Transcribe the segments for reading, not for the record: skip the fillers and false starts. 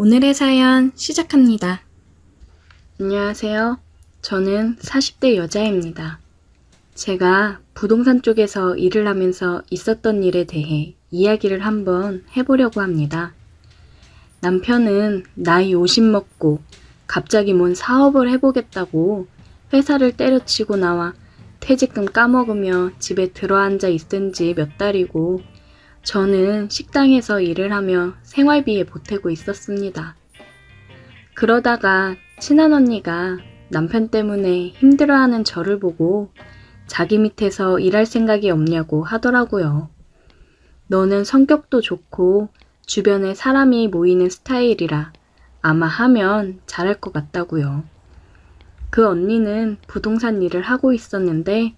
오늘의 사연 시작합니다. 안녕하세요. 저는 40대 여자입니다. 제가 부동산 쪽에서 일을 하면서 있었던 일에 대해 이야기를 한번 해보려고 합니다. 남편은 나이 50 먹고 갑자기 뭔 사업을 해보겠다고 회사를 때려치고 나와 퇴직금 까먹으며 집에 들어앉아 있은 지 몇 달이고 저는 식당에서 일을 하며 생활비에 보태고 있었습니다. 그러다가 친한 언니가 남편 때문에 힘들어하는 저를 보고 자기 밑에서 일할 생각이 없냐고 하더라고요. 너는 성격도 좋고 주변에 사람이 모이는 스타일이라 아마 하면 잘할 것 같다고요. 그 언니는 부동산 일을 하고 있었는데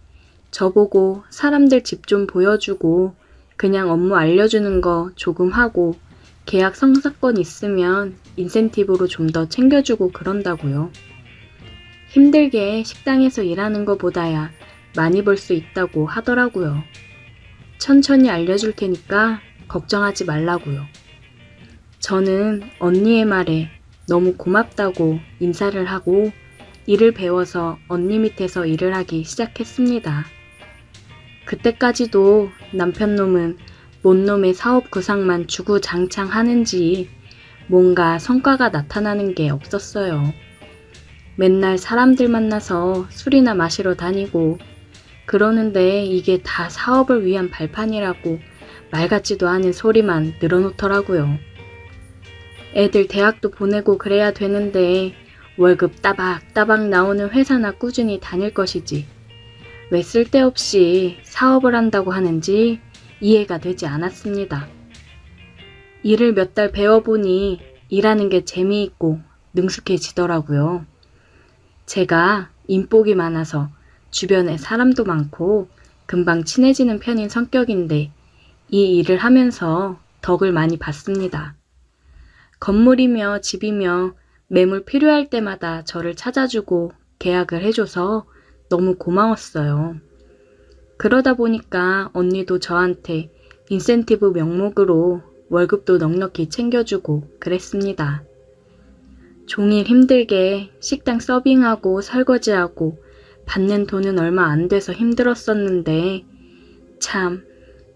저보고 사람들 집 좀 보여주고 그냥 업무 알려주는 거 조금 하고 계약 성사건 있으면 인센티브로 좀 더 챙겨주고 그런다고요. 힘들게 식당에서 일하는 것보다야 많이 벌 수 있다고 하더라고요. 천천히 알려줄 테니까 걱정하지 말라고요. 저는 언니의 말에 너무 고맙다고 인사를 하고 일을 배워서 언니 밑에서 일을 하기 시작했습니다. 그때까지도 남편 놈은 뭔 놈의 사업 구상만 주구장창 하는지 뭔가 성과가 나타나는 게 없었어요. 맨날 사람들 만나서 술이나 마시러 다니고 그러는데 이게 다 사업을 위한 발판이라고 말 같지도 않은 소리만 늘어놓더라고요. 애들 대학도 보내고 그래야 되는데 월급 따박따박 나오는 회사나 꾸준히 다닐 것이지. 왜 쓸데없이 사업을 한다고 하는지 이해가 되지 않았습니다. 일을 몇 달 배워보니 일하는 게 재미있고 능숙해지더라고요. 제가 인복이 많아서 주변에 사람도 많고 금방 친해지는 편인 성격인데 이 일을 하면서 덕을 많이 봤습니다. 건물이며 집이며 매물 필요할 때마다 저를 찾아주고 계약을 해줘서 너무 고마웠어요. 그러다 보니까 언니도 저한테 인센티브 명목으로 월급도 넉넉히 챙겨주고 그랬습니다. 종일 힘들게 식당 서빙하고 설거지하고 받는 돈은 얼마 안 돼서 힘들었었는데 참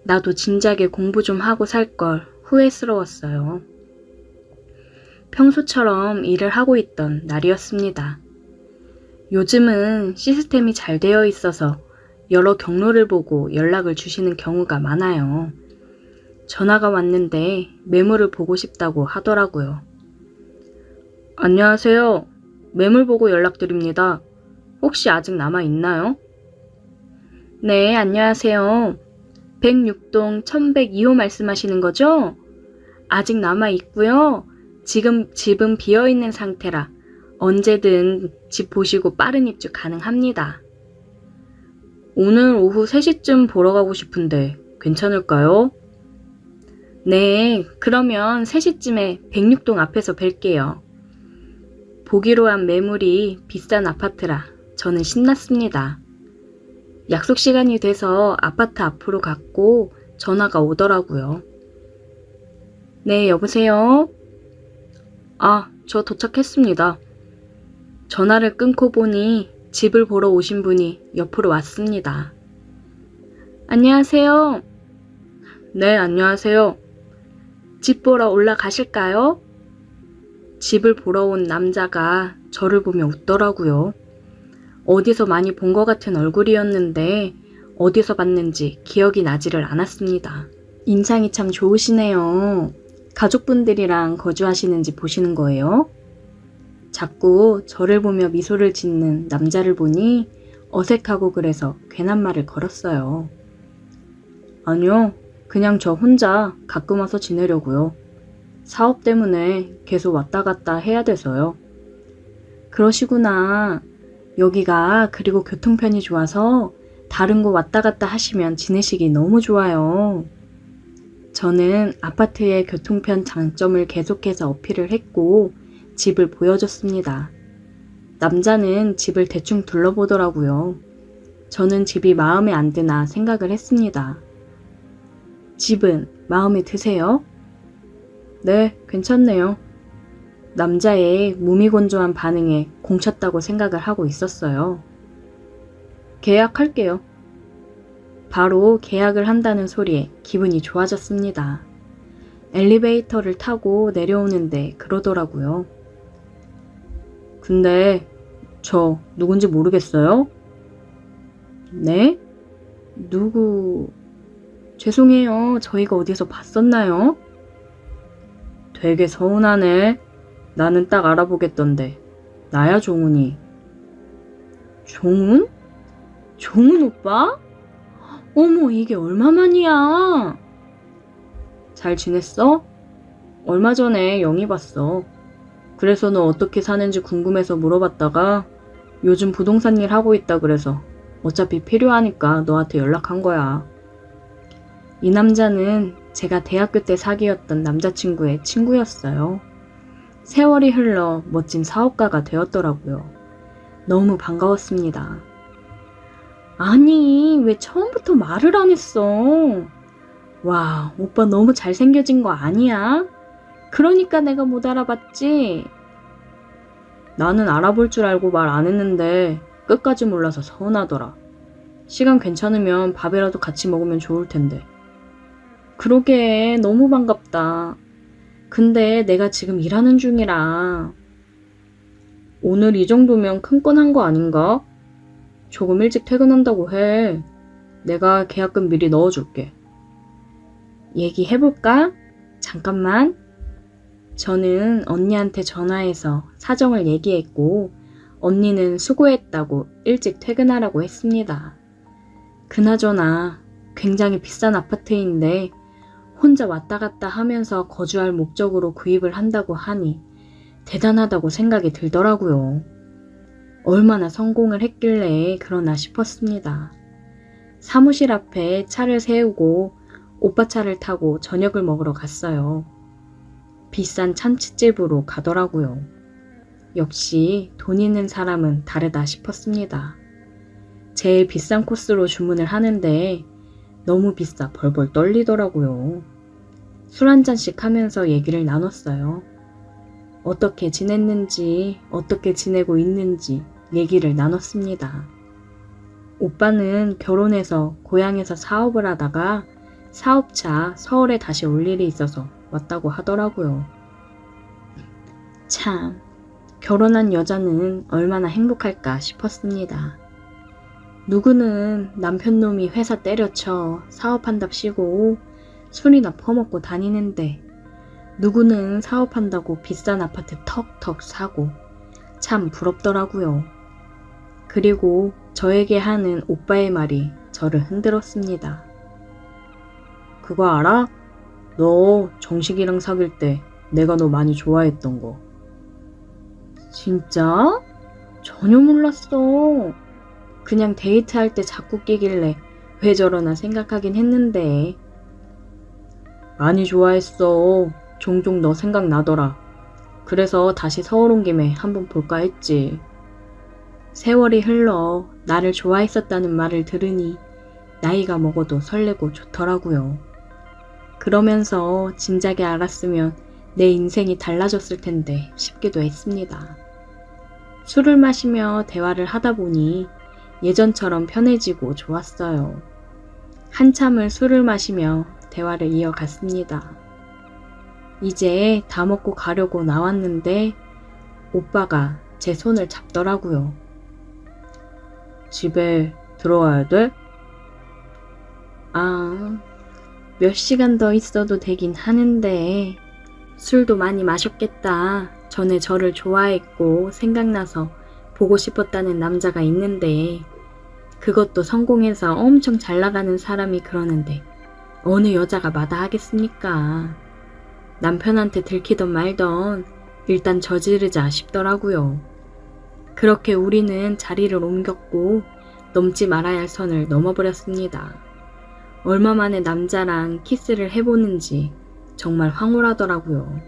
나도 진작에 공부 좀 하고 살 걸 후회스러웠어요. 평소처럼 일을 하고 있던 날이었습니다. 요즘은 시스템이 잘 되어 있어서 여러 경로를 보고 연락을 주시는 경우가 많아요. 전화가 왔는데 매물을 보고 싶다고 하더라고요. 안녕하세요. 매물 보고 연락드립니다. 혹시 아직 남아 있나요? 네, 안녕하세요. 106동 1102호 말씀하시는 거죠? 아직 남아 있고요. 지금 집은 비어 있는 상태라 언제든 집 보시고 빠른 입주 가능합니다. 오늘 오후 3시쯤 보러 가고 싶은데 괜찮을까요? 네, 그러면 3시쯤에 106동 앞에서 뵐게요. 보기로 한 매물이 비싼 아파트라 저는 신났습니다. 약속 시간이 돼서 아파트 앞으로 갔고 전화가 오더라고요. 네, 여보세요? 아, 저 도착했습니다. 전화를 끊고 보니 집을 보러 오신 분이 옆으로 왔습니다. 안녕하세요. 네, 안녕하세요. 집 보러 올라가실까요? 집을 보러 온 남자가 저를 보며 웃더라고요. 어디서 많이 본 것 같은 얼굴이었는데 어디서 봤는지 기억이 나지를 않았습니다. 인상이 참 좋으시네요. 가족분들이랑 거주하시는지 보시는 거예요? 자꾸 저를 보며 미소를 짓는 남자를 보니 어색하고 그래서 괜한 말을 걸었어요. 아니요, 그냥 저 혼자 가끔 와서 지내려고요. 사업 때문에 계속 왔다 갔다 해야 돼서요. 그러시구나. 여기가 그리고 교통편이 좋아서 다른 곳 왔다 갔다 하시면 지내시기 너무 좋아요. 저는 아파트의 교통편 장점을 계속해서 어필을 했고 집을 보여줬습니다. 남자는 집을 대충 둘러보더라고요. 저는 집이 마음에 안 드나 생각을 했습니다. 집은 마음에 드세요? 네, 괜찮네요. 남자의 무미건조한 반응에 공쳤다고 생각을 하고 있었어요. 계약할게요. 바로 계약을 한다는 소리에 기분이 좋아졌습니다. 엘리베이터를 타고 내려오는데 그러더라고요. 근데 저 누군지 모르겠어요? 네? 누구... 죄송해요. 저희가 어디서 봤었나요? 되게 서운하네. 나는 딱 알아보겠던데. 나야, 종훈이. 종훈? 종훈 오빠? 어머, 이게 얼마만이야? 잘 지냈어? 얼마 전에 영희 봤어. 그래서 너 어떻게 사는지 궁금해서 물어봤다가 요즘 부동산 일 하고 있다 그래서 어차피 필요하니까 너한테 연락한 거야. 이 남자는 제가 대학교 때 사귀었던 남자친구의 친구였어요. 세월이 흘러 멋진 사업가가 되었더라고요. 너무 반가웠습니다. 아니, 왜 처음부터 말을 안 했어? 와, 오빠 너무 잘생겨진 거 아니야? 그러니까 내가 못 알아봤지? 나는 알아볼 줄 알고 말 안 했는데 끝까지 몰라서 서운하더라. 시간 괜찮으면 밥이라도 같이 먹으면 좋을 텐데. 그러게, 너무 반갑다. 근데 내가 지금 일하는 중이라. 오늘 이 정도면 큰 건 한 거 아닌가? 조금 일찍 퇴근한다고 해. 내가 계약금 미리 넣어줄게. 얘기해볼까? 잠깐만. 저는 언니한테 전화해서 사정을 얘기했고 언니는 수고했다고 일찍 퇴근하라고 했습니다. 그나저나 굉장히 비싼 아파트인데 혼자 왔다 갔다 하면서 거주할 목적으로 구입을 한다고 하니 대단하다고 생각이 들더라고요. 얼마나 성공을 했길래 그러나 싶었습니다. 사무실 앞에 차를 세우고 오빠 차를 타고 저녁을 먹으러 갔어요. 비싼 참치집으로 가더라고요. 역시 돈 있는 사람은 다르다 싶었습니다. 제일 비싼 코스로 주문을 하는데 너무 비싸 벌벌 떨리더라고요. 술 한 잔씩 하면서 얘기를 나눴어요. 어떻게 지냈는지, 어떻게 지내고 있는지 얘기를 나눴습니다. 오빠는 결혼해서 고향에서 사업을 하다가 사업차 서울에 다시 올 일이 있어서 왔다고 하더라고요. 참, 결혼한 여자는 얼마나 행복할까 싶었습니다. 누구는 남편놈이 회사 때려쳐 사업한답시고 술이나 퍼먹고 다니는데 누구는 사업한다고 비싼 아파트 턱턱 사고 참 부럽더라고요. 그리고 저에게 하는 오빠의 말이 저를 흔들었습니다. 그거 알아? 너 정식이랑 사귈 때 내가 너 많이 좋아했던 거. 진짜? 전혀 몰랐어. 그냥 데이트할 때 자꾸 끼길래 왜 저러나 생각하긴 했는데. 많이 좋아했어. 종종 너 생각나더라. 그래서 다시 서울 온 김에 한번 볼까 했지. 세월이 흘러 나를 좋아했었다는 말을 들으니 나이가 먹어도 설레고 좋더라고요. 그러면서 진작에 알았으면 내 인생이 달라졌을 텐데 싶기도 했습니다. 술을 마시며 대화를 하다 보니 예전처럼 편해지고 좋았어요. 한참을 술을 마시며 대화를 이어갔습니다. 이제 다 먹고 가려고 나왔는데 오빠가 제 손을 잡더라고요. 집에 들어와야 돼? 아, 몇 시간 더 있어도 되긴 하는데 술도 많이 마셨겠다. 전에 저를 좋아했고 생각나서 보고 싶었다는 남자가 있는데 그것도 성공해서 엄청 잘 나가는 사람이 그러는데 어느 여자가 마다하겠습니까? 남편한테 들키던 말던 일단 저지르자 싶더라고요. 그렇게 우리는 자리를 옮겼고 넘지 말아야 할 선을 넘어버렸습니다. 얼마 만에 남자랑 키스를 해보는지 정말 황홀하더라고요.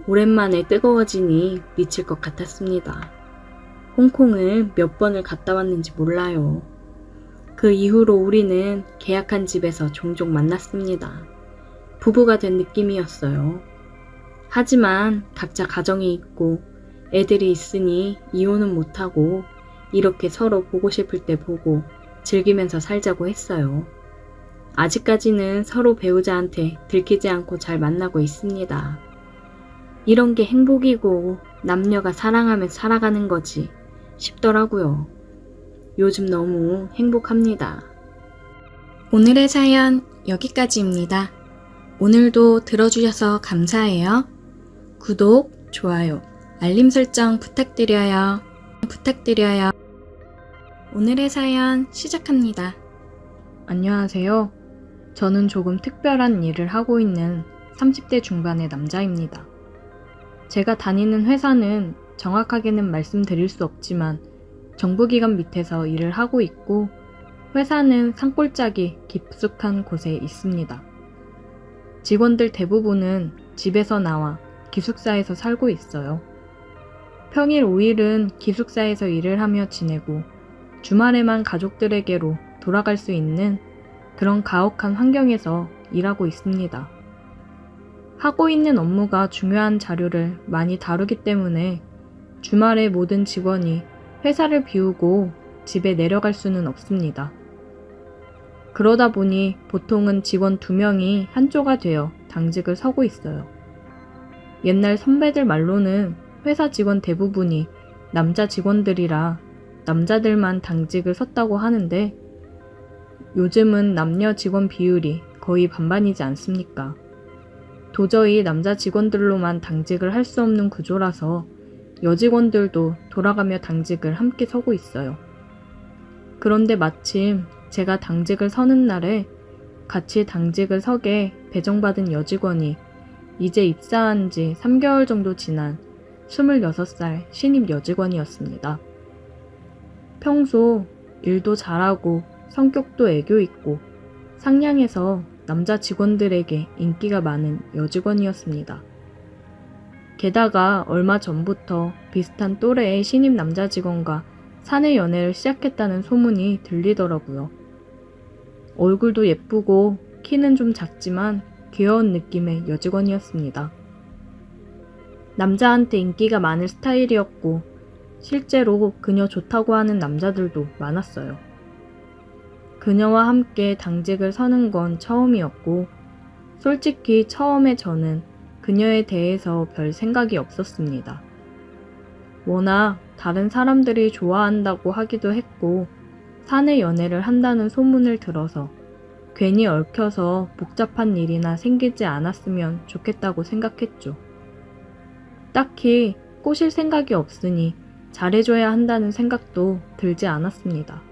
오랜만에 뜨거워지니 미칠 것 같았습니다. 홍콩을 몇 번을 갔다 왔는지 몰라요. 그 이후로 우리는 계약한 집에서 종종 만났습니다. 부부가 된 느낌이었어요. 하지만 각자 가정이 있고 애들이 있으니 이혼은 못하고 이렇게 서로 보고 싶을 때 보고 즐기면서 살자고 했어요. 아직까지는 서로 배우자한테 들키지 않고 잘 만나고 있습니다. 이런 게 행복이고 남녀가 사랑하며 살아가는 거지 싶더라고요. 요즘 너무 행복합니다. 오늘의 사연 여기까지입니다. 오늘도 들어주셔서 감사해요. 구독, 좋아요, 알림 설정 부탁드려요. 오늘의 사연 시작합니다. 안녕하세요. 저는 조금 특별한 일을 하고 있는 30대 중반의 남자입니다. 제가 다니는 회사는 정확하게는 말씀드릴 수 없지만 정부기관 밑에서 일을 하고 있고 회사는 산골짜기 깊숙한 곳에 있습니다. 직원들 대부분은 집에서 나와 기숙사에서 살고 있어요. 평일 5일은 기숙사에서 일을 하며 지내고 주말에만 가족들에게로 돌아갈 수 있는 그런 가혹한 환경에서 일하고 있습니다. 하고 있는 업무가 중요한 자료를 많이 다루기 때문에 주말에 모든 직원이 회사를 비우고 집에 내려갈 수는 없습니다. 그러다 보니 보통은 직원 2명이 한조가 되어 당직을 서고 있어요. 옛날 선배들 말로는 회사 직원 대부분이 남자 직원들이라 남자들만 당직을 섰다고 하는데 요즘은 남녀 직원 비율이 거의 반반이지 않습니까? 도저히 남자 직원들로만 당직을 할 수 없는 구조라서 여직원들도 돌아가며 당직을 함께 서고 있어요. 그런데 마침 제가 당직을 서는 날에 같이 당직을 서게 배정받은 여직원이 이제 입사한 지 3개월 정도 지난 26살 신입 여직원이었습니다. 평소 일도 잘하고 성격도 애교 있고 상냥해서 남자 직원들에게 인기가 많은 여직원이었습니다. 게다가 얼마 전부터 비슷한 또래의 신입 남자 직원과 사내 연애를 시작했다는 소문이 들리더라고요. 얼굴도 예쁘고 키는 좀 작지만 귀여운 느낌의 여직원이었습니다. 남자한테 인기가 많을 스타일이었고 실제로 그녀 좋다고 하는 남자들도 많았어요. 그녀와 함께 당직을 서는 건 처음이었고 솔직히 처음에 저는 그녀에 대해서 별 생각이 없었습니다. 워낙 다른 사람들이 좋아한다고 하기도 했고 사내 연애를 한다는 소문을 들어서 괜히 얽혀서 복잡한 일이나 생기지 않았으면 좋겠다고 생각했죠. 딱히 꼬실 생각이 없으니 잘해줘야 한다는 생각도 들지 않았습니다.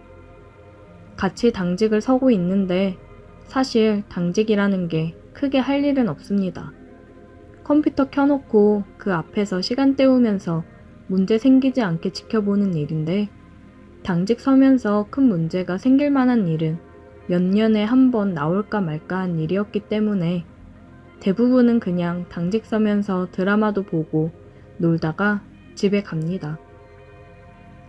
같이 당직을 서고 있는데 사실 당직이라는 게 크게 할 일은 없습니다. 컴퓨터 켜놓고 그 앞에서 시간 때우면서 문제 생기지 않게 지켜보는 일인데 당직 서면서 큰 문제가 생길 만한 일은 몇 년에 한 번 나올까 말까한 일이었기 때문에 대부분은 그냥 당직 서면서 드라마도 보고 놀다가 집에 갑니다.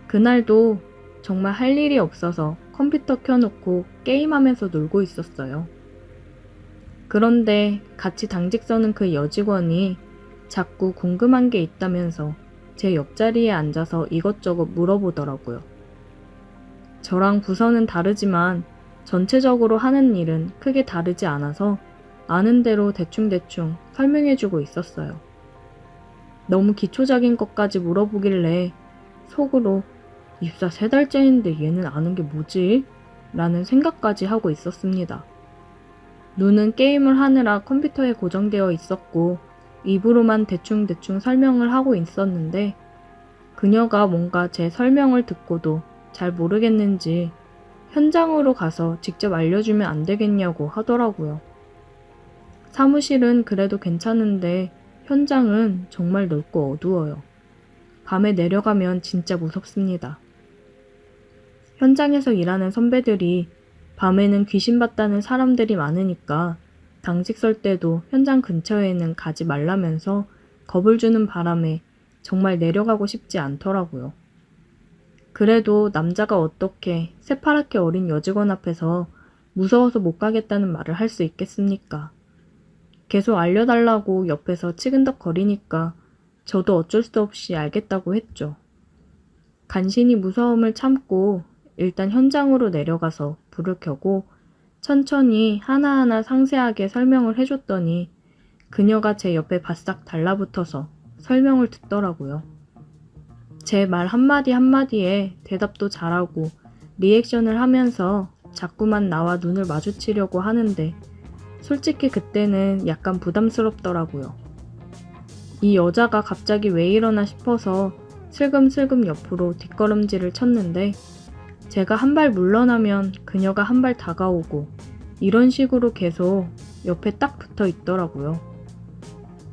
그날도 정말 할 일이 없어서 컴퓨터 켜놓고 게임하면서 놀고 있었어요. 그런데 같이 당직 서는 그 여직원이 자꾸 궁금한 게 있다면서 제 옆자리에 앉아서 이것저것 물어보더라고요. 저랑 부서는 다르지만 전체적으로 하는 일은 크게 다르지 않아서 아는 대로 대충대충 설명해주고 있었어요. 너무 기초적인 것까지 물어보길래 속으로 입사 3달째인데 얘는 아는 게 뭐지? 라는 생각까지 하고 있었습니다. 눈은 게임을 하느라 컴퓨터에 고정되어 있었고 입으로만 대충대충 설명을 하고 있었는데 그녀가 뭔가 제 설명을 듣고도 잘 모르겠는지 현장으로 가서 직접 알려주면 안 되겠냐고 하더라고요. 사무실은 그래도 괜찮은데 현장은 정말 넓고 어두워요. 밤에 내려가면 진짜 무섭습니다. 현장에서 일하는 선배들이 밤에는 귀신 봤다는 사람들이 많으니까 당직 설 때도 현장 근처에는 가지 말라면서 겁을 주는 바람에 정말 내려가고 싶지 않더라고요. 그래도 남자가 어떻게 새파랗게 어린 여직원 앞에서 무서워서 못 가겠다는 말을 할 수 있겠습니까? 계속 알려달라고 옆에서 치근덕거리니까 저도 어쩔 수 없이 알겠다고 했죠. 간신히 무서움을 참고 일단 현장으로 내려가서 불을 켜고 천천히 하나하나 상세하게 설명을 해줬더니 그녀가 제 옆에 바싹 달라붙어서 설명을 듣더라고요. 제 말 한마디 한마디에 대답도 잘하고 리액션을 하면서 자꾸만 나와 눈을 마주치려고 하는데 솔직히 그때는 약간 부담스럽더라고요. 이 여자가 갑자기 왜 이러나 싶어서 슬금슬금 옆으로 뒷걸음질을 쳤는데 제가 한 발 물러나면 그녀가 한 발 다가오고 이런 식으로 계속 옆에 딱 붙어 있더라고요.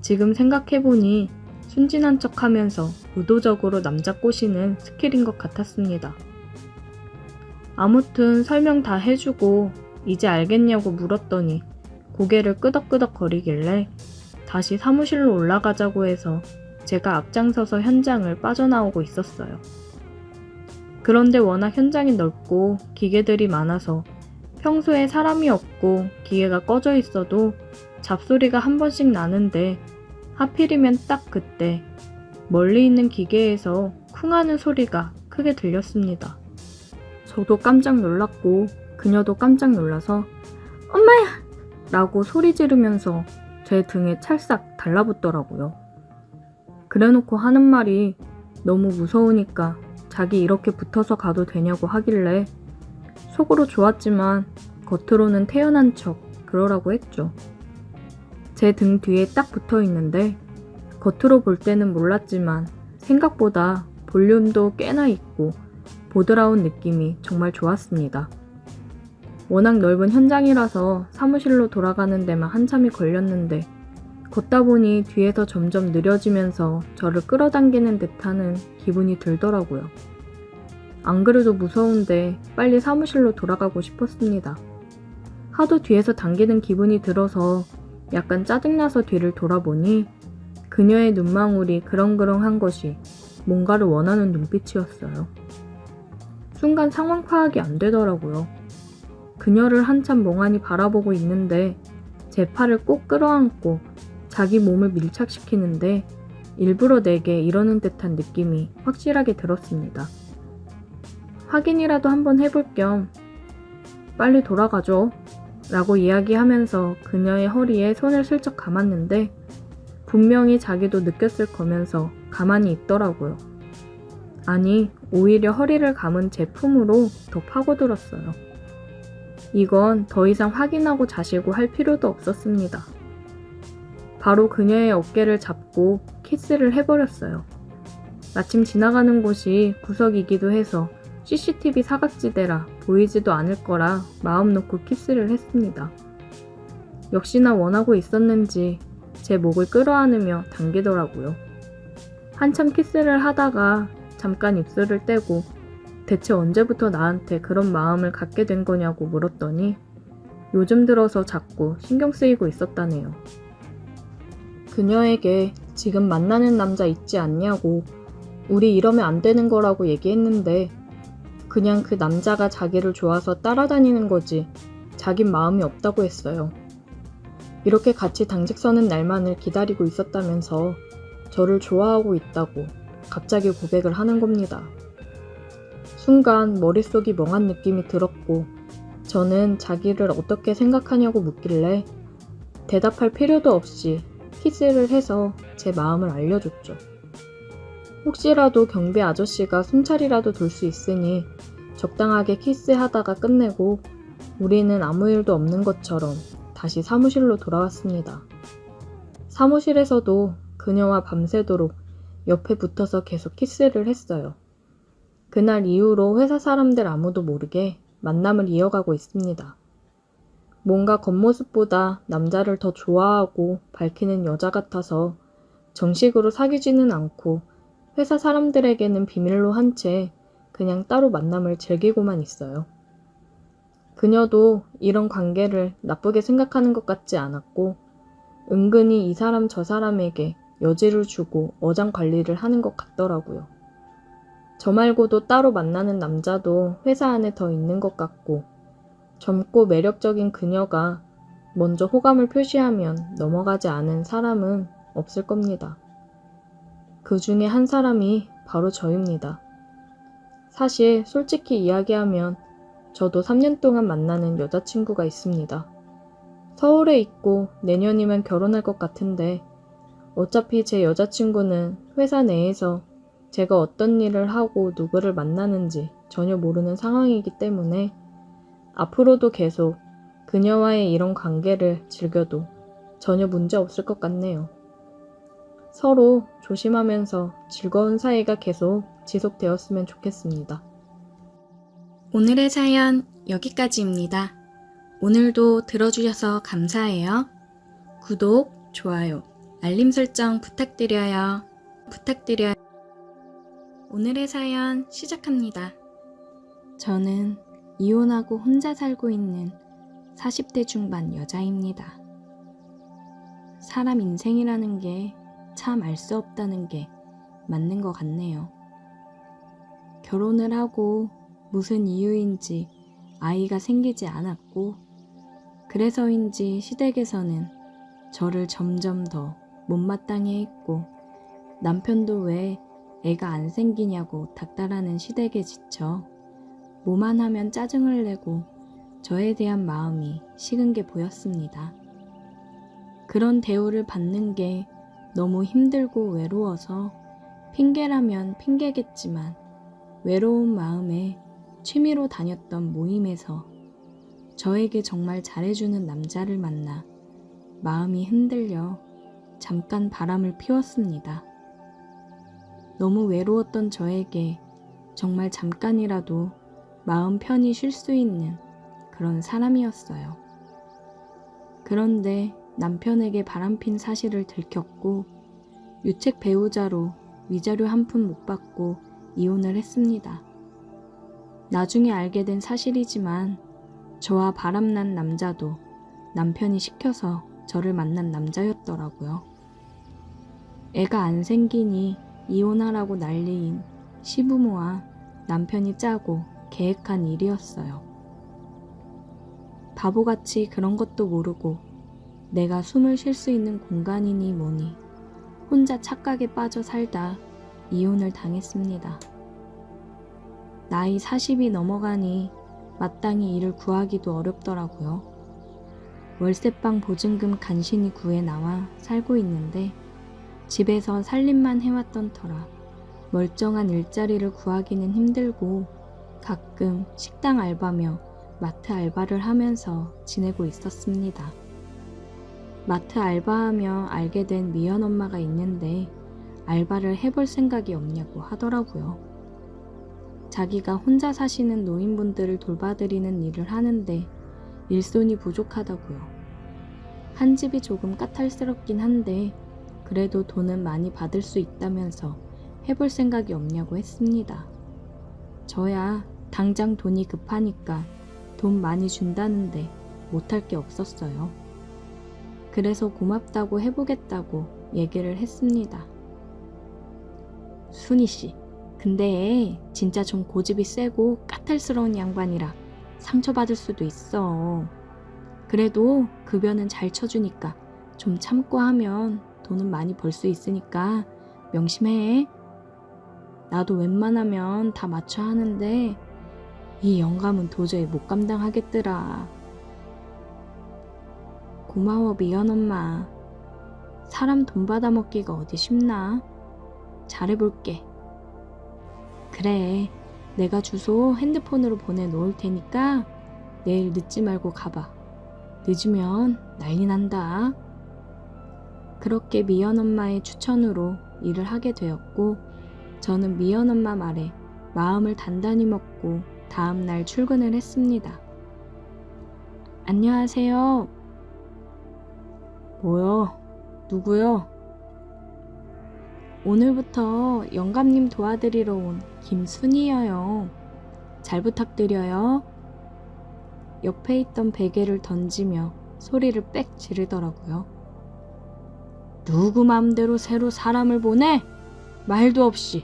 지금 생각해보니 순진한 척 하면서 의도적으로 남자 꼬시는 스킬인 것 같았습니다. 아무튼 설명 다 해주고 이제 알겠냐고 물었더니 고개를 끄덕끄덕 거리길래 다시 사무실로 올라가자고 해서 제가 앞장서서 현장을 빠져나오고 있었어요. 그런데 워낙 현장이 넓고 기계들이 많아서 평소에 사람이 없고 기계가 꺼져 있어도 잡소리가 한 번씩 나는데 하필이면 딱 그때 멀리 있는 기계에서 쿵 하는 소리가 크게 들렸습니다. 저도 깜짝 놀랐고 그녀도 깜짝 놀라서 엄마야! 라고 소리 지르면서 제 등에 찰싹 달라붙더라고요. 그래놓고 하는 말이 너무 무서우니까 자기 이렇게 붙어서 가도 되냐고 하길래 속으로 좋았지만 겉으로는 태연한 척 그러라고 했죠. 제 등 뒤에 딱 붙어 있는데 겉으로 볼 때는 몰랐지만 생각보다 볼륨도 꽤나 있고 보드라운 느낌이 정말 좋았습니다. 워낙 넓은 현장이라서 사무실로 돌아가는 데만 한참이 걸렸는데 걷다 보니 뒤에서 점점 느려지면서 저를 끌어당기는 듯하는 기분이 들더라고요. 안 그래도 무서운데 빨리 사무실로 돌아가고 싶었습니다. 하도 뒤에서 당기는 기분이 들어서 약간 짜증나서 뒤를 돌아보니 그녀의 눈망울이 그렁그렁한 것이 뭔가를 원하는 눈빛이었어요. 순간 상황 파악이 안 되더라고요. 그녀를 한참 멍하니 바라보고 있는데 제 팔을 꼭 끌어안고 자기 몸을 밀착시키는데 일부러 내게 이러는 듯한 느낌이 확실하게 들었습니다. 확인이라도 한번 해볼 겸 빨리 돌아가죠 라고 이야기하면서 그녀의 허리에 손을 슬쩍 감았는데 분명히 자기도 느꼈을 거면서 가만히 있더라고요. 아니, 오히려 허리를 감은 제 품으로 더 파고들었어요. 이건 더 이상 확인하고 자시고 할 필요도 없었습니다. 바로 그녀의 어깨를 잡고 키스를 해버렸어요. 마침 지나가는 곳이 구석이기도 해서 CCTV 사각지대라 보이지도 않을 거라 마음 놓고 키스를 했습니다. 역시나 원하고 있었는지 제 목을 끌어안으며 당기더라고요. 한참 키스를 하다가 잠깐 입술을 떼고 대체 언제부터 나한테 그런 마음을 갖게 된 거냐고 물었더니 요즘 들어서 자꾸 신경 쓰이고 있었다네요. 그녀에게 지금 만나는 남자 있지 않냐고 우리 이러면 안 되는 거라고 얘기했는데 그냥 그 남자가 자기를 좋아서 따라다니는 거지 자긴 마음이 없다고 했어요. 이렇게 같이 당직 서는 날만을 기다리고 있었다면서 저를 좋아하고 있다고 갑자기 고백을 하는 겁니다. 순간 머릿속이 멍한 느낌이 들었고 저는 자기를 어떻게 생각하냐고 묻길래 대답할 필요도 없이 키스를 해서 제 마음을 알려줬죠. 혹시라도 경비 아저씨가 순찰이라도 돌 수 있으니 적당하게 키스하다가 끝내고 우리는 아무 일도 없는 것처럼 다시 사무실로 돌아왔습니다. 사무실에서도 그녀와 밤새도록 옆에 붙어서 계속 키스를 했어요. 그날 이후로 회사 사람들 아무도 모르게 만남을 이어가고 있습니다. 뭔가 겉모습보다 남자를 더 좋아하고 밝히는 여자 같아서 정식으로 사귀지는 않고 회사 사람들에게는 비밀로 한 채 그냥 따로 만남을 즐기고만 있어요. 그녀도 이런 관계를 나쁘게 생각하는 것 같지 않았고 은근히 이 사람 저 사람에게 여지를 주고 어장 관리를 하는 것 같더라고요. 저 말고도 따로 만나는 남자도 회사 안에 더 있는 것 같고 젊고 매력적인 그녀가 먼저 호감을 표시하면 넘어가지 않은 사람은 없을 겁니다. 그 중에 한 사람이 바로 저입니다. 사실 솔직히 이야기하면 저도 3년 동안 만나는 여자친구가 있습니다. 서울에 있고 내년이면 결혼할 것 같은데 어차피 제 여자친구는 회사 내에서 제가 어떤 일을 하고 누구를 만나는지 전혀 모르는 상황이기 때문에 앞으로도 계속 그녀와의 이런 관계를 즐겨도 전혀 문제 없을 것 같네요. 서로 조심하면서 즐거운 사이가 계속 지속되었으면 좋겠습니다. 오늘의 사연 여기까지입니다. 오늘도 들어주셔서 감사해요. 구독, 좋아요, 알림 설정 부탁드려요. 오늘의 사연 시작합니다. 저는 이혼하고 혼자 살고 있는 40대 중반 여자입니다. 사람 인생이라는 게 참 알 수 없다는 게 맞는 것 같네요. 결혼을 하고 무슨 이유인지 아이가 생기지 않았고 그래서인지 시댁에서는 저를 점점 더 못마땅해 했고 남편도 왜 애가 안 생기냐고 닥달하는 시댁에 지쳐 뭐만 하면 짜증을 내고 저에 대한 마음이 식은 게 보였습니다. 그런 대우를 받는 게 너무 힘들고 외로워서 핑계라면 핑계겠지만 외로운 마음에 취미로 다녔던 모임에서 저에게 정말 잘해주는 남자를 만나 마음이 흔들려 잠깐 바람을 피웠습니다. 너무 외로웠던 저에게 정말 잠깐이라도 마음 편히 쉴 수 있는 그런 사람이었어요. 그런데 남편에게 바람핀 사실을 들켰고 유책 배우자로 위자료 한 푼 못 받고 이혼을 했습니다. 나중에 알게 된 사실이지만 저와 바람난 남자도 남편이 시켜서 저를 만난 남자였더라고요. 애가 안 생기니 이혼하라고 난리인 시부모와 남편이 짜고 계획한 일이었어요. 바보같이 그런 것도 모르고 내가 숨을 쉴 수 있는 공간이니 뭐니 혼자 착각에 빠져 살다 이혼을 당했습니다. 나이 40이 넘어가니 마땅히 일을 구하기도 어렵더라고요. 월세방 보증금 간신히 구해 나와 살고 있는데 집에서 살림만 해왔던 터라 멀쩡한 일자리를 구하기는 힘들고 가끔 식당 알바며 마트 알바를 하면서 지내고 있었습니다. 마트 알바하며 알게 된 미연 엄마가 있는데 알바를 해볼 생각이 없냐고 하더라고요. 자기가 혼자 사시는 노인분들을 돌봐드리는 일을 하는데 일손이 부족하다고요. 한 집이 조금 까탈스럽긴 한데 그래도 돈은 많이 받을 수 있다면서 해볼 생각이 없냐고 했습니다. 저야 당장 돈이 급하니까 돈 많이 준다는데 못할 게 없었어요. 그래서 고맙다고 해보겠다고 얘기를 했습니다. 순이씨, 근데 진짜 좀 고집이 세고 까탈스러운 양반이라 상처받을 수도 있어. 그래도 급여는 잘 쳐주니까 좀 참고 하면 돈은 많이 벌 수 있으니까 명심해. 나도 웬만하면 다 맞춰 하는데 이 영감은 도저히 못 감당하겠더라. 고마워 미연 엄마. 사람 돈 받아먹기가 어디 쉽나? 잘해볼게. 그래, 내가 주소 핸드폰으로 보내놓을 테니까 내일 늦지 말고 가봐. 늦으면 난리 난다. 그렇게 미연 엄마의 추천으로 일을 하게 되었고 저는 미연 엄마 말에 마음을 단단히 먹고 다음날 출근을 했습니다. 안녕하세요. 뭐요? 누구요? 오늘부터 영감님 도와드리러 온 김순이여요. 잘 부탁드려요. 옆에 있던 베개를 던지며 소리를 빽 지르더라고요. 누구 맘대로 새로 사람을 보내? 말도 없이.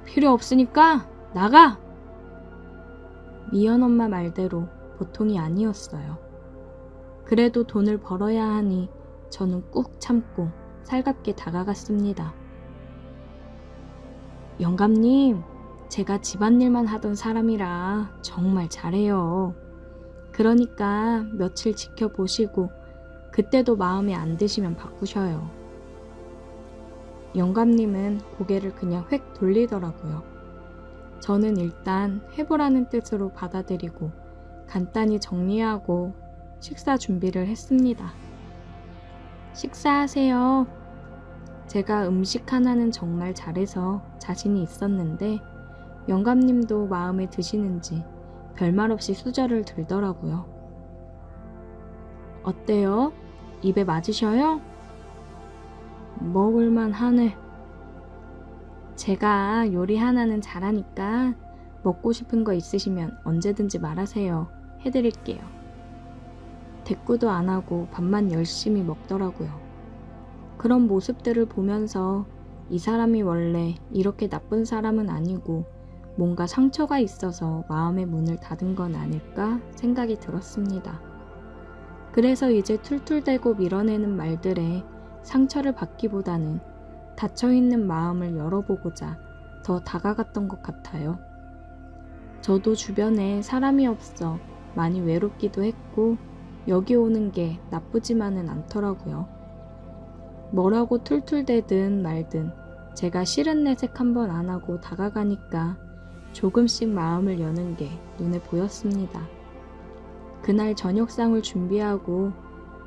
필요 없으니까 나가! 미연 엄마 말대로 보통이 아니었어요. 그래도 돈을 벌어야 하니 저는 꾹 참고 살갑게 다가갔습니다. 영감님, 제가 집안일만 하던 사람이라 정말 잘해요. 그러니까 며칠 지켜보시고 그때도 마음에 안 드시면 바꾸셔요. 영감님은 고개를 그냥 획 돌리더라고요. 저는 일단 해보라는 뜻으로 받아들이고 간단히 정리하고 식사 준비를 했습니다. 식사하세요. 제가 음식 하나는 정말 잘해서 자신이 있었는데 영감님도 마음에 드시는지 별말 없이 수저를 들더라고요. 어때요? 입에 맞으셔요? 먹을만 하네. 제가 요리 하나는 잘하니까 먹고 싶은 거 있으시면 언제든지 말하세요. 해드릴게요. 대꾸도 안 하고 밥만 열심히 먹더라고요. 그런 모습들을 보면서 이 사람이 원래 이렇게 나쁜 사람은 아니고 뭔가 상처가 있어서 마음의 문을 닫은 건 아닐까 생각이 들었습니다. 그래서 이제 툴툴대고 밀어내는 말들에 상처를 받기보다는 닫혀있는 마음을 열어보고자 더 다가갔던 것 같아요. 저도 주변에 사람이 없어 많이 외롭기도 했고 여기 오는 게 나쁘지만은 않더라고요. 뭐라고 툴툴대든 말든 제가 싫은 내색 한번 안 하고 다가가니까 조금씩 마음을 여는 게 눈에 보였습니다. 그날 저녁상을 준비하고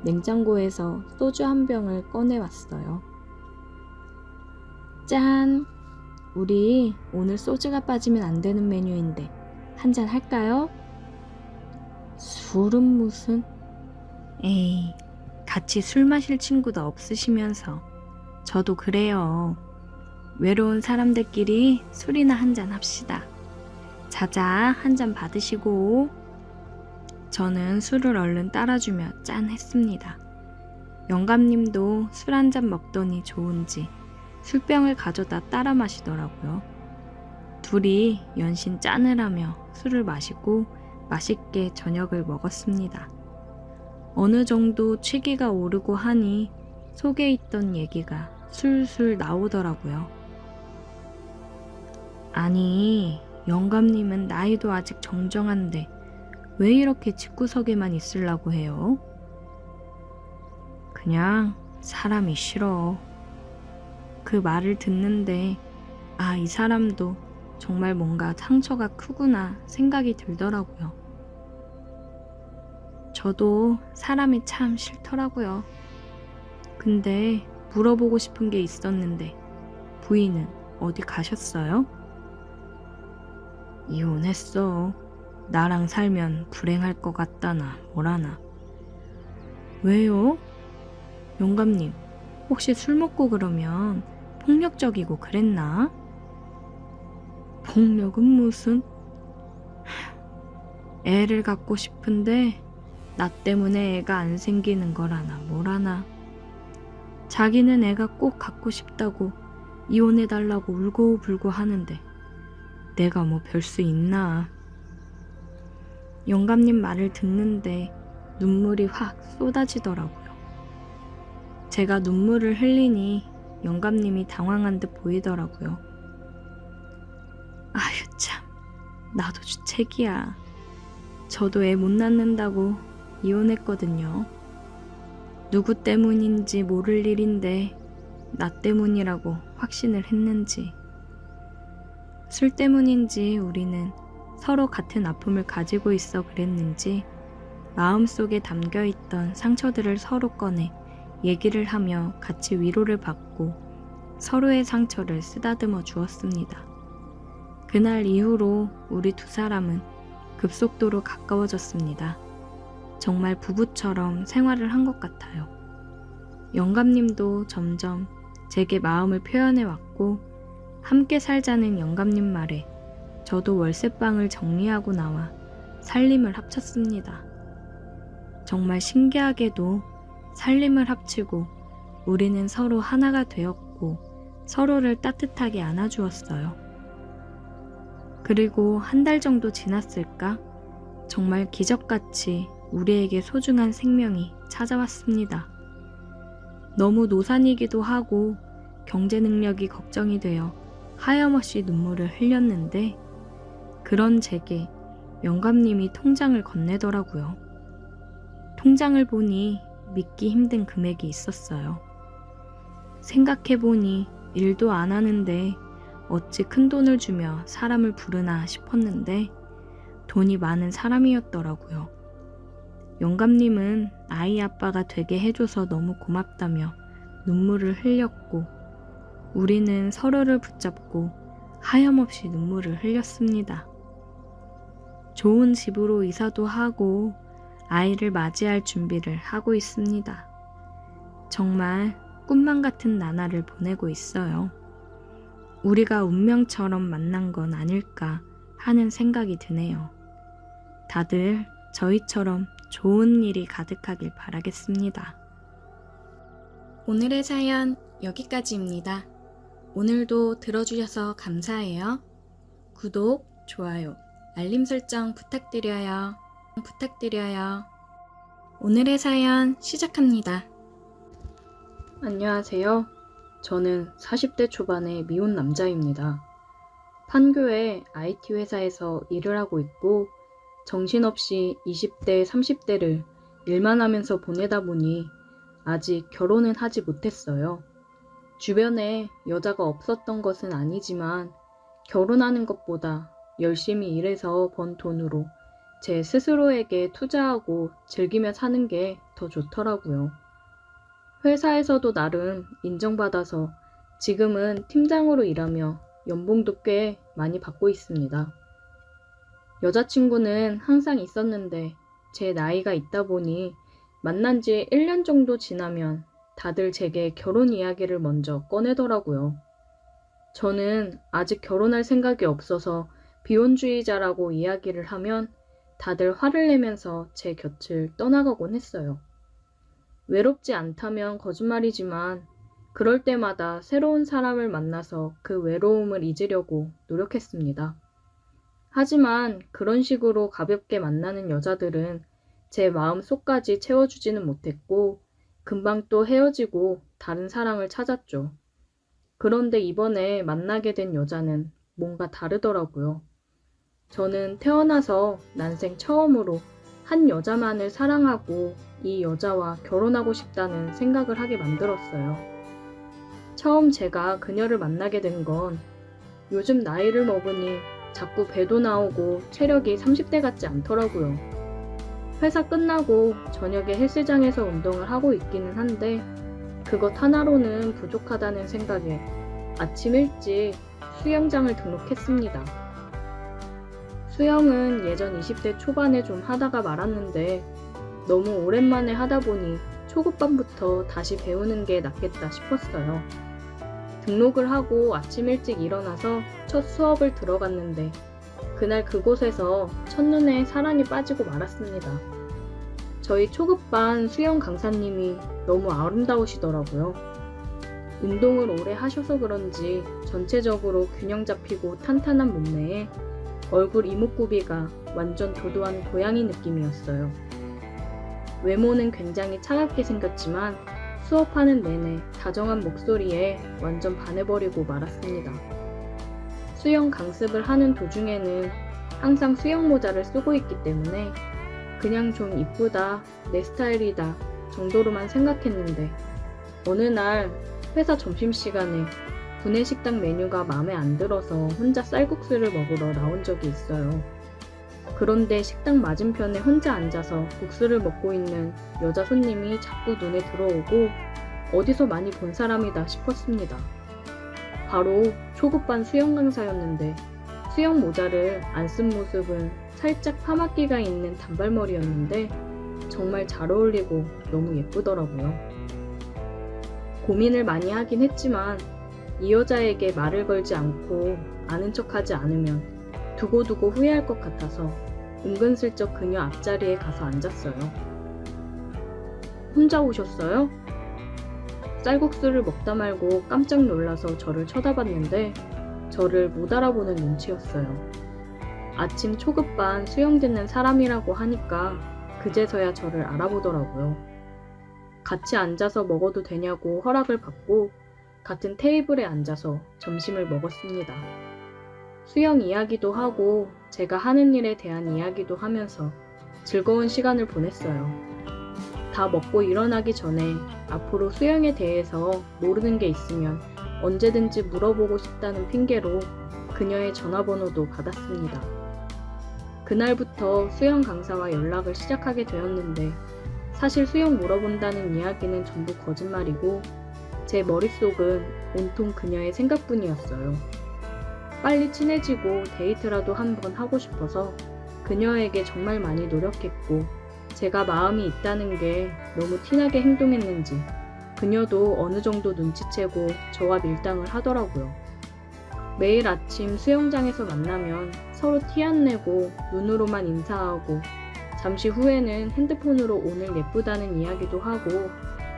냉장고에서 소주 한 병을 꺼내왔어요. 짠! 우리 오늘 소주가 빠지면 안 되는 메뉴인데 한잔 할까요? 술은 무슨? 에이, 같이 술 마실 친구도 없으시면서 저도 그래요. 외로운 사람들끼리 술이나 한잔 합시다. 자자, 한잔 받으시고. 저는 술을 얼른 따라주며 짠 했습니다. 영감님도 술 한잔 먹더니 좋은지 술병을 가져다 따라 마시더라고요. 둘이 연신 짠을 하며 술을 마시고 맛있게 저녁을 먹었습니다. 어느 정도 취기가 오르고 하니 속에 있던 얘기가 술술 나오더라고요. 아니, 영감님은 나이도 아직 정정한데 왜 이렇게 집구석에만 있으려고 해요? 그냥 사람이 싫어. 그 말을 듣는데 이 사람도 정말 뭔가 상처가 크구나 생각이 들더라고요. 저도 사람이 참 싫더라고요. 근데 물어보고 싶은 게 있었는데 부인은 어디 가셨어요? 이혼했어. 나랑 살면 불행할 것 같다나 뭐라나. 왜요? 영감님, 혹시 술 먹고 그러면 폭력적이고 그랬나? 폭력은 무슨? 애를 갖고 싶은데 나 때문에 애가 안 생기는 거라나 뭐라나. 자기는 애가 꼭 갖고 싶다고 이혼해달라고 울고불고 하는데 내가 뭐 별 수 있나. 영감님 말을 듣는데 눈물이 확 쏟아지더라고요. 제가 눈물을 흘리니 영감님이 당황한 듯 보이더라고요. 아휴 참, 나도 주책이야. 저도 애 못 낳는다고 이혼했거든요. 누구 때문인지 모를 일인데 나 때문이라고 확신을 했는지, 술 때문인지 우리는 서로 같은 아픔을 가지고 있어 그랬는지 마음속에 담겨있던 상처들을 서로 꺼내 얘기를 하며 같이 위로를 받고 서로의 상처를 쓰다듬어 주었습니다. 그날 이후로 우리 두 사람은 급속도로 가까워졌습니다. 정말 부부처럼 생활을 한 것 같아요. 영감님도 점점 제게 마음을 표현해 왔고 함께 살자는 영감님 말에 저도 월세방을 정리하고 나와 살림을 합쳤습니다. 정말 신기하게도 살림을 합치고 우리는 서로 하나가 되었고 서로를 따뜻하게 안아주었어요. 그리고 한 달 정도 지났을까? 정말 기적같이 우리에게 소중한 생명이 찾아왔습니다. 너무 노산이기도 하고 경제 능력이 걱정이 되어 하염없이 눈물을 흘렸는데 그런 제게 영감님이 통장을 건네더라고요. 통장을 보니 믿기 힘든 금액이 있었어요. 생각해보니 일도 안 하는데 어찌 큰 돈을 주며 사람을 부르나 싶었는데 돈이 많은 사람이었더라고요. 영감님은 아이 아빠가 되게 해줘서 너무 고맙다며 눈물을 흘렸고 우리는 서로를 붙잡고 하염없이 눈물을 흘렸습니다. 좋은 집으로 이사도 하고 아이를 맞이할 준비를 하고 있습니다. 정말 꿈만 같은 나날을 보내고 있어요. 우리가 운명처럼 만난 건 아닐까 하는 생각이 드네요. 다들 저희처럼 좋은 일이 가득하길 바라겠습니다. 오늘의 사연 여기까지입니다. 오늘도 들어주셔서 감사해요. 구독, 좋아요, 알림 설정 부탁드려요. 오늘의 사연 시작합니다. 안녕하세요. 저는 40대 초반의 미혼 남자입니다. 판교의 IT 회사에서 일을 하고 있고 정신없이 20대, 30대를 일만 하면서 보내다 보니 아직 결혼은 하지 못했어요. 주변에 여자가 없었던 것은 아니지만 결혼하는 것보다 열심히 일해서 번 돈으로 제 스스로에게 투자하고 즐기며 사는 게 더 좋더라고요. 회사에서도 나름 인정받아서 지금은 팀장으로 일하며 연봉도 꽤 많이 받고 있습니다. 여자친구는 항상 있었는데 제 나이가 있다 보니 만난 지 1년 정도 지나면 다들 제게 결혼 이야기를 먼저 꺼내더라고요. 저는 아직 결혼할 생각이 없어서 비혼주의자라고 이야기를 하면 다들 화를 내면서 제 곁을 떠나가곤 했어요. 외롭지 않다면 거짓말이지만 그럴 때마다 새로운 사람을 만나서 그 외로움을 잊으려고 노력했습니다. 하지만 그런 식으로 가볍게 만나는 여자들은 제 마음 속까지 채워주지는 못했고 금방 또 헤어지고 다른 사랑을 찾았죠. 그런데 이번에 만나게 된 여자는 뭔가 다르더라고요. 저는 태어나서 난생 처음으로 한 여자만을 사랑하고 이 여자와 결혼하고 싶다는 생각을 하게 만들었어요. 처음 제가 그녀를 만나게 된 건 요즘 나이를 먹으니 자꾸 배도 나오고 체력이 30대 같지 않더라고요. 회사 끝나고 저녁에 헬스장에서 운동을 하고 있기는 한데 그것 하나로는 부족하다는 생각에 아침 일찍 수영장을 등록했습니다. 수영은 예전 20대 초반에 좀 하다가 말았는데 너무 오랜만에 하다 보니 초급반부터 다시 배우는 게 낫겠다 싶었어요. 등록을 하고 아침 일찍 일어나서 첫 수업을 들어갔는데 그날 그곳에서 첫눈에 사랑이 빠지고 말았습니다. 저희 초급반 수영 강사님이 너무 아름다우시더라고요. 운동을 오래 하셔서 그런지 전체적으로 균형 잡히고 탄탄한 몸매에 얼굴 이목구비가 완전 도도한 고양이 느낌이었어요. 외모는 굉장히 차갑게 생겼지만 수업하는 내내 다정한 목소리에 완전 반해버리고 말았습니다. 수영 강습을 하는 도중에는 항상 수영 모자를 쓰고 있기 때문에 그냥 좀 이쁘다, 내 스타일이다 정도로만 생각했는데 어느 날 회사 점심시간에 구내식당 메뉴가 마음에 안 들어서 혼자 쌀국수를 먹으러 나온 적이 있어요. 그런데 식당 맞은편에 혼자 앉아서 국수를 먹고 있는 여자 손님이 자꾸 눈에 들어오고 어디서 많이 본 사람이다 싶었습니다. 바로 초급반 수영 강사였는데 수영 모자를 안 쓴 모습은 살짝 파마기가 있는 단발머리였는데 정말 잘 어울리고 너무 예쁘더라고요. 고민을 많이 하긴 했지만 이 여자에게 말을 걸지 않고 아는 척하지 않으면 두고두고 후회할 것 같아서 은근슬쩍 그녀 앞자리에 가서 앉았어요. 혼자 오셨어요? 쌀국수를 먹다 말고 깜짝 놀라서 저를 쳐다봤는데 저를 못 알아보는 눈치였어요. 아침 초급반 수영 듣는 사람이라고 하니까 그제서야 저를 알아보더라고요. 같이 앉아서 먹어도 되냐고 허락을 받고 같은 테이블에 앉아서 점심을 먹었습니다. 수영 이야기도 하고 제가 하는 일에 대한 이야기도 하면서 즐거운 시간을 보냈어요. 다 먹고 일어나기 전에 앞으로 수영에 대해서 모르는 게 있으면 언제든지 물어보고 싶다는 핑계로 그녀의 전화번호도 받았습니다. 그날부터 수영 강사와 연락을 시작하게 되었는데 사실 수영 물어본다는 이야기는 전부 거짓말이고 제 머릿속은 온통 그녀의 생각뿐이었어요. 빨리 친해지고 데이트라도 한번 하고 싶어서 그녀에게 정말 많이 노력했고 제가 마음이 있다는 게 너무 티나게 행동했는지 그녀도 어느 정도 눈치채고 저와 밀당을 하더라고요. 매일 아침 수영장에서 만나면 서로 티 안 내고 눈으로만 인사하고 잠시 후에는 핸드폰으로 오늘 예쁘다는 이야기도 하고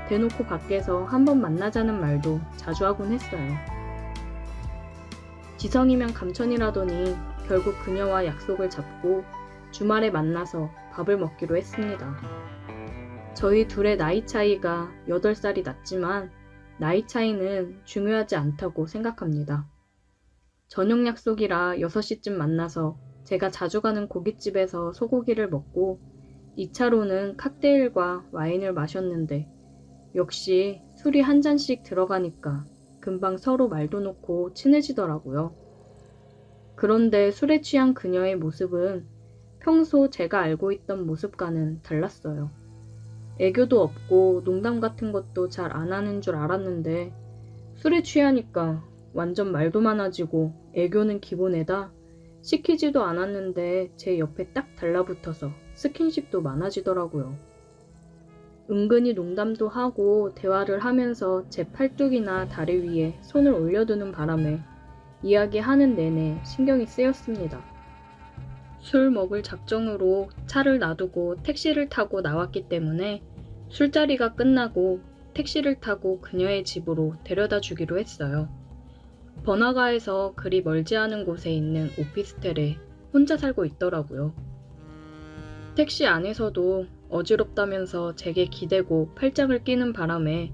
대놓고 밖에서 한번 만나자는 말도 자주 하곤 했어요. 지성이면 감천이라더니 결국 그녀와 약속을 잡고 주말에 만나서 밥을 먹기로 했습니다. 저희 둘의 나이 차이가 8살이 났지만 나이 차이는 중요하지 않다고 생각합니다. 저녁 약속이라 6시쯤 만나서 제가 자주 가는 고깃집에서 소고기를 먹고 2차로는 칵테일과 와인을 마셨는데 역시 술이 한 잔씩 들어가니까 금방 서로 말도 놓고 친해지더라고요. 그런데 술에 취한 그녀의 모습은 평소 제가 알고 있던 모습과는 달랐어요. 애교도 없고 농담 같은 것도 잘 안 하는 줄 알았는데 술에 취하니까 완전 말도 많아지고 애교는 기본에다 시키지도 않았는데 제 옆에 딱 달라붙어서 스킨십도 많아지더라고요. 은근히 농담도 하고 대화를 하면서 제 팔뚝이나 다리 위에 손을 올려두는 바람에 이야기하는 내내 신경이 쓰였습니다. 술 먹을 작정으로 차를 놔두고 택시를 타고 나왔기 때문에 술자리가 끝나고 택시를 타고 그녀의 집으로 데려다 주기로 했어요. 번화가에서 그리 멀지 않은 곳에 있는 오피스텔에 혼자 살고 있더라고요. 택시 안에서도 어지럽다면서 제게 기대고 팔짱을 끼는 바람에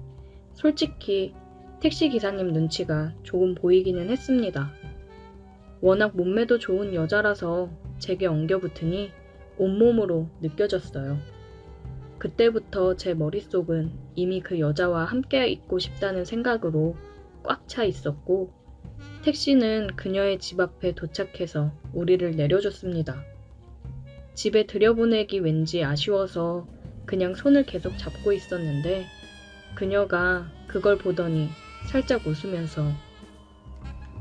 솔직히 택시 기사님 눈치가 조금 보이기는 했습니다. 워낙 몸매도 좋은 여자라서 제게 엉겨붙으니 온몸으로 느껴졌어요. 그때부터 제 머릿속은 이미 그 여자와 함께 있고 싶다는 생각으로 꽉 차 있었고 택시는 그녀의 집 앞에 도착해서 우리를 내려줬습니다. 집에 들여보내기 왠지 아쉬워서 그냥 손을 계속 잡고 있었는데 그녀가 그걸 보더니 살짝 웃으면서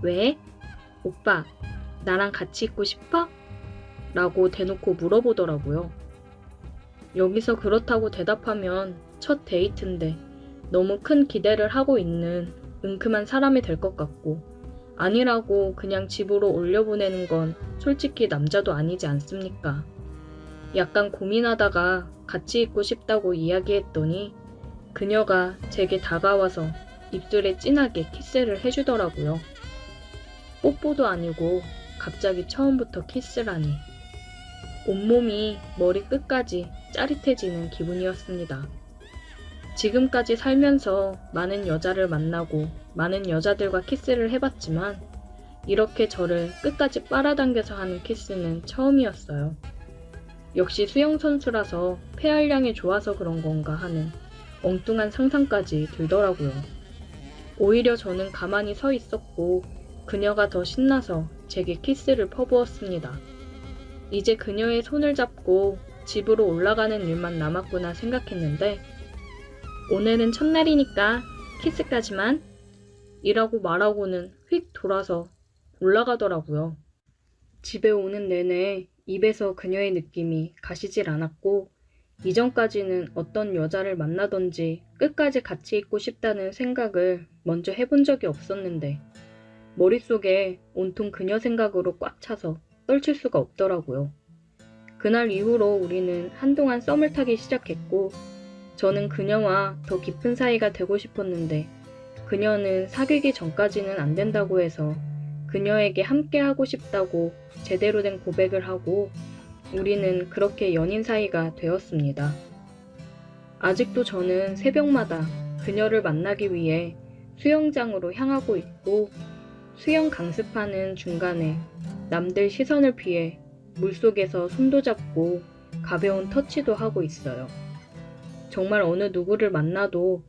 왜? 오빠, 나랑 같이 있고 싶어? 라고 대놓고 물어보더라고요. 여기서 그렇다고 대답하면 첫 데이트인데 너무 큰 기대를 하고 있는 은큼한 사람이 될 것 같고 아니라고 그냥 집으로 올려보내는 건 솔직히 남자도 아니지 않습니까? 약간 고민하다가 같이 있고 싶다고 이야기했더니 그녀가 제게 다가와서 입술에 진하게 키스를 해주더라고요. 뽀뽀도 아니고 갑자기 처음부터 키스라니. 온몸이 머리 끝까지 짜릿해지는 기분이었습니다. 지금까지 살면서 많은 여자를 만나고 많은 여자들과 키스를 해봤지만 이렇게 저를 끝까지 빨아당겨서 하는 키스는 처음이었어요. 역시 수영선수라서 폐활량이 좋아서 그런 건가 하는 엉뚱한 상상까지 들더라고요. 오히려 저는 가만히 서 있었고 그녀가 더 신나서 제게 키스를 퍼부었습니다. 이제 그녀의 손을 잡고 집으로 올라가는 일만 남았구나 생각했는데 오늘은 첫날이니까 키스까지만 이라고 말하고는 휙 돌아서 올라가더라고요. 집에 오는 내내 입에서 그녀의 느낌이 가시질 않았고 이전까지는 어떤 여자를 만나던지 끝까지 같이 있고 싶다는 생각을 먼저 해본 적이 없었는데 머릿속에 온통 그녀 생각으로 꽉 차서 떨칠 수가 없더라고요. 그날 이후로 우리는 한동안 썸을 타기 시작했고 저는 그녀와 더 깊은 사이가 되고 싶었는데 그녀는 사귀기 전까지는 안 된다고 해서 그녀에게 함께 하고 싶다고 제대로 된 고백을 하고 우리는 그렇게 연인 사이가 되었습니다. 아직도 저는 새벽마다 그녀를 만나기 위해 수영장으로 향하고 있고 수영 강습하는 중간에 남들 시선을 피해 물속에서 손도 잡고 가벼운 터치도 하고 있어요. 정말 어느 누구를 만나도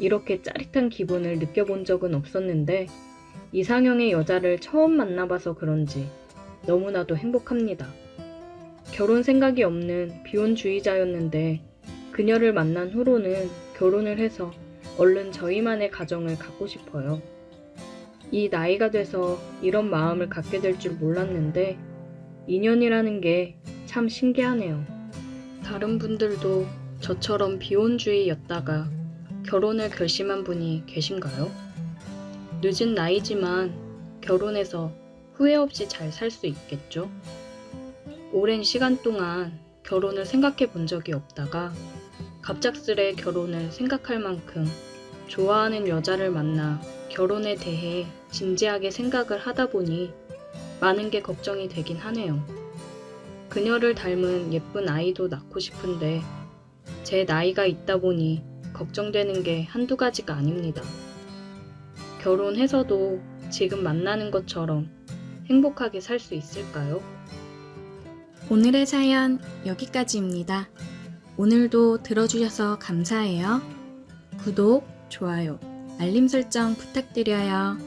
이렇게 짜릿한 기분을 느껴본 적은 없었는데 이상형의 여자를 처음 만나봐서 그런지 너무나도 행복합니다. 결혼 생각이 없는 비혼주의자였는데 그녀를 만난 후로는 결혼을 해서 얼른 저희만의 가정을 갖고 싶어요. 이 나이가 돼서 이런 마음을 갖게 될 줄 몰랐는데 인연이라는 게 참 신기하네요. 다른 분들도 저처럼 비혼주의였다가 결혼을 결심한 분이 계신가요? 늦은 나이지만 결혼해서 후회 없이 잘 살 수 있겠죠? 오랜 시간 동안 결혼을 생각해 본 적이 없다가 갑작스레 결혼을 생각할 만큼 좋아하는 여자를 만나 결혼에 대해 진지하게 생각을 하다 보니 많은 게 걱정이 되긴 하네요. 그녀를 닮은 예쁜 아이도 낳고 싶은데 제 나이가 있다 보니 걱정되는 게 한두 가지가 아닙니다. 결혼해서도 지금 만나는 것처럼 행복하게 살 수 있을까요? 오늘의 사연 여기까지입니다. 오늘도 들어주셔서 감사해요. 구독, 좋아요, 알림 설정 부탁드려요.